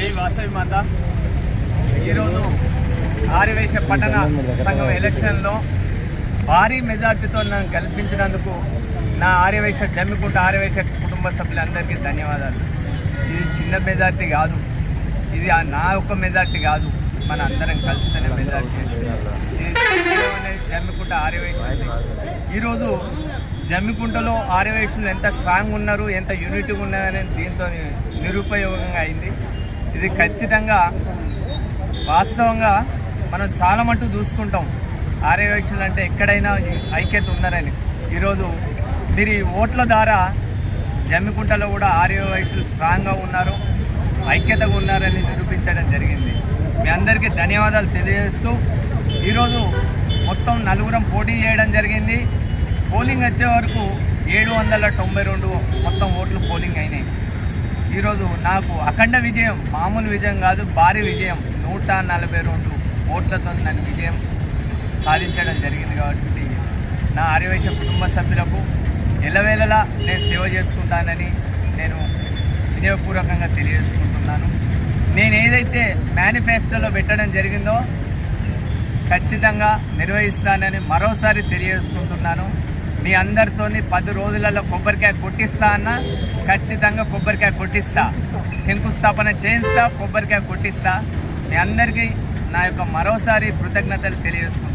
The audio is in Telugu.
జై వాసవి మాత. ఈరోజు ఆర్యవైశ్య పట్టణ సంఘం ఎలక్షన్లో భారీ మెజార్టీతో నన్ను గెలిపించినందుకు నా జమ్మికుంట ఆర్యవైశ్య కుటుంబ సభ్యులందరికీ ధన్యవాదాలు. ఇది చిన్న మెజార్టీ కాదు, ఇది నా ఒక్క మెజార్టీ కాదు, మన అందరం కలిస్తేనే మెజార్టీ అనేది జమ్మికుంట ఆర్యవైశ్య. ఈరోజు జమ్మికుంటలో ఆర్యవైశ్యులు ఎంత స్ట్రాంగ్ ఉన్నారు, ఎంత యూనిటీగా ఉన్నారని దీంతో నిరుపయోగంగా అయింది. ఇది ఖచ్చితంగా వాస్తవంగా మనం చాలా మటుకు చూసుకుంటాం ఆర్యవైశ్యులు అంటే ఎక్కడైనా ఐక్యత ఉన్నారని. ఈరోజు మీరు ఈ ఓట్ల ద్వారా జమ్మికుంటలో కూడా ఆర్యవైశ్యులు స్ట్రాంగ్గా ఉన్నారు, ఐక్యతగా ఉన్నారని నిరూపించడం జరిగింది. మీ అందరికీ ధన్యవాదాలు తెలియజేస్తూ ఈరోజు మొత్తం నలుగురం పోటీ చేయడం జరిగింది. పోలింగ్ వచ్చే వరకు 792 మొత్తం ఓట్లు పోలింగ్ అయినాయి. ఈరోజు నాకు అఖండ విజయం, మామూలు విజయం కాదు, భారీ విజయం, 142 ఓట్లతో నన్ను విజయం సాధించడం జరిగింది. కాబట్టి నా ఆర్యవైశ్య కుటుంబ సభ్యులకు ఎల్లవేళలా నేను సేవ చేసుకుంటానని నేను వినయపూర్వకంగా తెలియజేసుకుంటున్నాను. నేను ఏదైతే మేనిఫెస్టోలో పెట్టడం జరిగిందో ఖచ్చితంగా నిర్వహిస్తానని మరోసారి తెలియజేసుకుంటున్నాను. మీ అందరితో 10 రోజులలో కొబ్బరికాయ కొట్టిస్తా అన్న, ఖచ్చితంగా కొబ్బరికాయ కొట్టిస్తా, శంకుస్థాపన చేయిస్తా, కొబ్బరికాయ కొట్టిస్తా. మీ అందరికీ నా యొక్క మరోసారి కృతజ్ఞతలు తెలియజేసుకుంటాను.